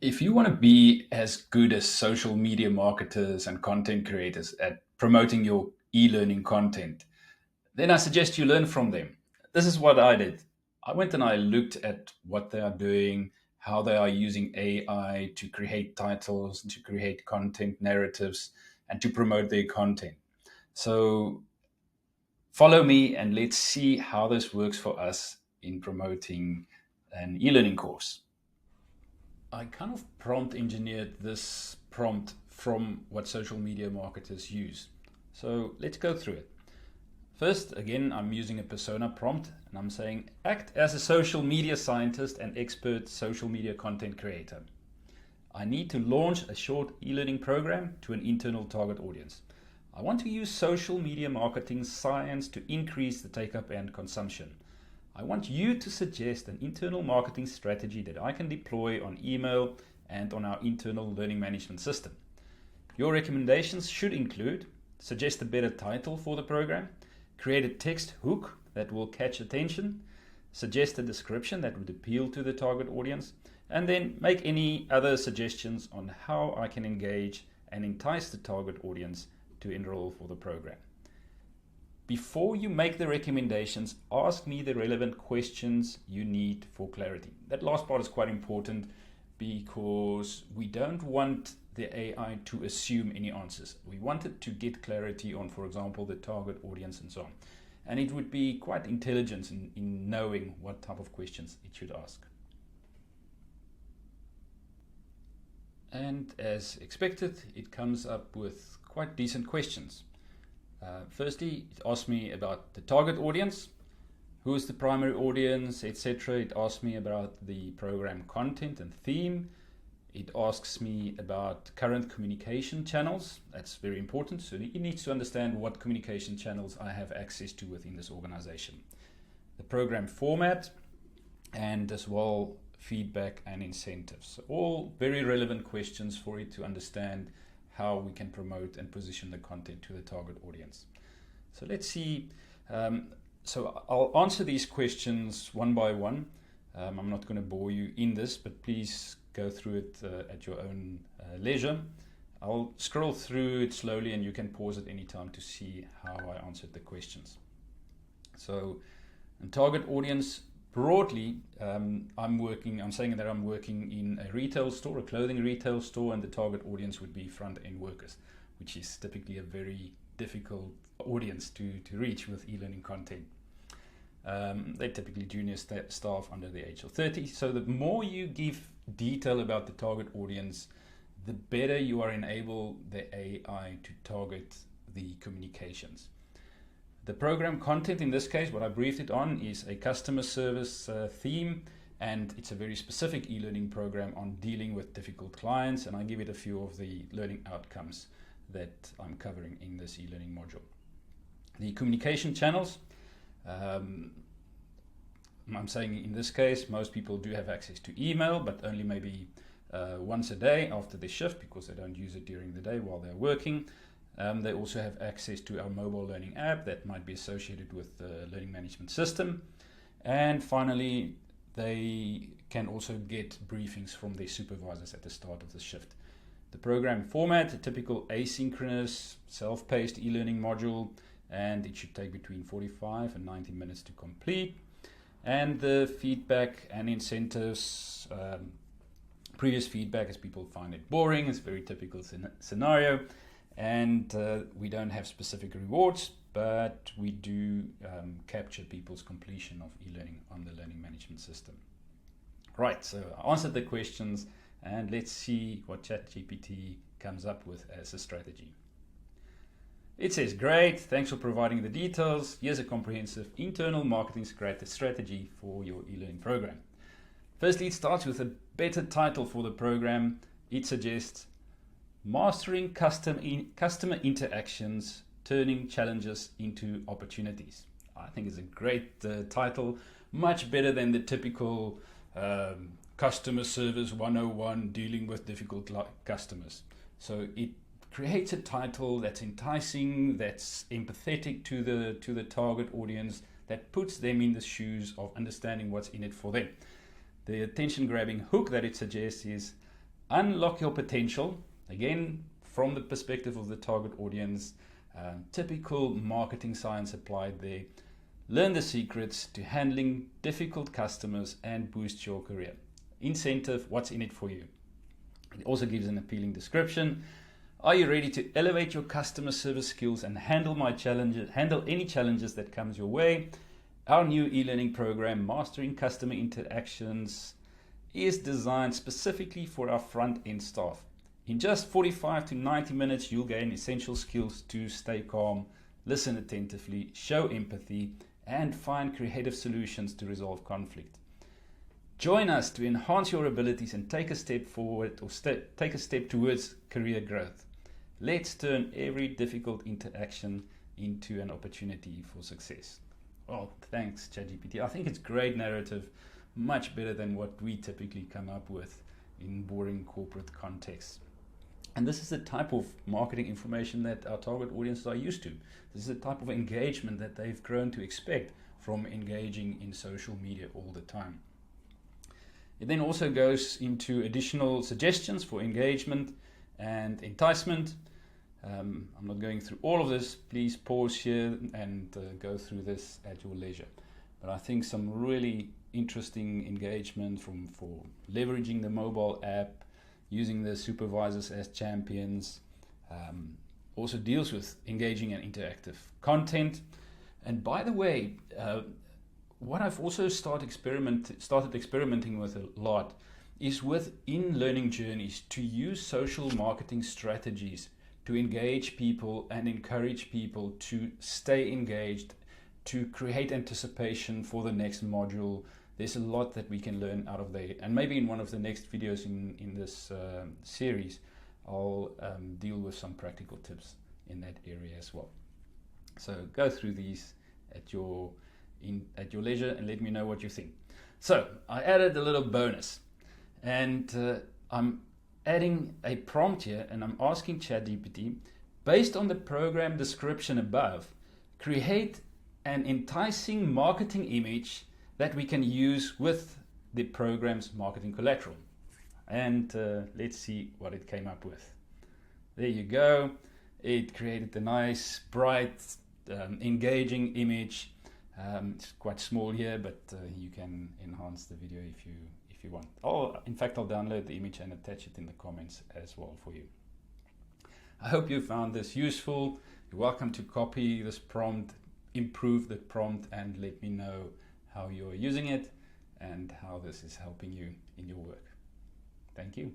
If you want to be as good as social media marketers and content creators at promoting your e-learning content, then I suggest you learn from them. This is what I did. I went and I looked at what they are doing, how they are using AI to create titles, to create content narratives, and to promote their content. So follow me and let's see how this works for us in promoting an e-learning course. I kind of prompt engineered this prompt from what social media marketers use. So let's go through it. First, again, I'm using a persona prompt and I'm saying, act as a social media scientist and expert social media content creator. I need to launch a short e-learning program to an internal target audience. I want to use social media marketing science to increase the take-up and consumption. I want you to suggest an internal marketing strategy that I can deploy on email and on our internal learning management system. Your recommendations should include suggest a better title for the program, create a text hook that will catch attention, suggest a description that would appeal to the target audience, and then make any other suggestions on how I can engage and entice the target audience to enroll for the program. Before you make the recommendations, ask me the relevant questions you need for clarity. That last part is quite important because we don't want the AI to assume any answers. We want it to get clarity on, for example, the target audience and so on. And it would be quite intelligent in knowing what type of questions it should ask. And as expected, it comes up with quite decent questions. Firstly, it asks me about the target audience, who is the primary audience, etc. It asks me about the program content and theme. It asks me about current communication channels. That's very important. So it needs to understand what communication channels I have access to within this organization. The program format, and as well feedback and incentives. So all very relevant questions for it to understand how we can promote and position the content to the target audience. So let's see. So I'll answer these questions one by one. I'm not going to bore you in this, but please go through it at your own leisure. I'll scroll through it slowly and you can pause at any time to see how I answered the questions. So, in target audience, broadly, I'm saying that I'm working in a retail store, a clothing retail store, and the target audience would be front-end workers, which is typically a very difficult audience to reach with e-learning content. They're typically junior staff under the age of 30. So the more you give detail about the target audience, the better you are enable the AI to target the communications. The program content in this case, what I briefed it on, is a customer service theme, and it's a very specific e-learning program on dealing with difficult clients, and I give it a few of the learning outcomes that I'm covering in this e-learning module. The communication channels, I'm saying in this case, most people do have access to email, but only maybe once a day after the shift because they don't use it during the day while they're working. They also have access to our mobile learning app that might be associated with the learning management system. And finally, they can also get briefings from their supervisors at the start of the shift. The program format, a typical asynchronous, self-paced e-learning module, and it should take between 45 and 90 minutes to complete. And the feedback and incentives, previous feedback is people find it boring, it's a very typical scenario. And we don't have specific rewards, but we do capture people's completion of e-learning on the learning management system. Right, so I answered the questions and let's see what ChatGPT comes up with as a strategy. It says, great, thanks for providing the details. Here's a comprehensive internal marketing strategy for your e-learning program. Firstly, it starts with a better title for the program. It suggests Mastering Customer Interactions, Turning Challenges into Opportunities. I think it's a great title, much better than the typical Customer Service 101, dealing with difficult customers. So it creates a title that's enticing, that's empathetic to the target audience, that puts them in the shoes of understanding what's in it for them. The attention-grabbing hook that it suggests is Unlock your potential, again, from the perspective of the target audience, typical marketing science applied there. Learn the secrets to handling difficult customers and boost your career. Incentive, what's in it for you? It also gives an appealing description. Are you ready to elevate your customer service skills and handle any challenges that comes your way? Our new e-learning program, Mastering Customer Interactions, is designed specifically for our front-end staff. In just 45 to 90 minutes, you'll gain essential skills to stay calm, listen attentively, show empathy, and find creative solutions to resolve conflict. Join us to enhance your abilities and take a step forward or take a step towards career growth. Let's turn every difficult interaction into an opportunity for success. Well, thanks, ChatGPT. I think it's great narrative, much better than what we typically come up with in boring corporate contexts. And this is the type of marketing information that our target audiences are used to. This is the type of engagement that they've grown to expect from engaging in social media all the time. It then also goes into additional suggestions for engagement and enticement. I'm not going through all of this. Please pause here and go through this at your leisure. But I think some really interesting engagement for leveraging the mobile app, using the supervisors as champions, also deals with engaging and interactive content. And by the way, what I've also started experimenting with a lot is with in-learning journeys to use social marketing strategies to engage people and encourage people to stay engaged, to create anticipation for the next module. There's a lot that we can learn out of there. And maybe in one of the next videos in this series, I'll deal with some practical tips in that area as well. So go through these at your leisure and let me know what you think. So I added a little bonus, and I'm adding a prompt here, and I'm asking ChatGPT, based on the program description above, create an enticing marketing image that we can use with the program's marketing collateral. And let's see what it came up with. There you go. It created a nice, bright, engaging image. It's quite small here, but you can enhance the video if you want. In fact, I'll download the image and attach it in the comments as well for you. I hope you found this useful. You're welcome to copy this prompt, improve the prompt, and let me know how you're using it and how this is helping you in your work. Thank you.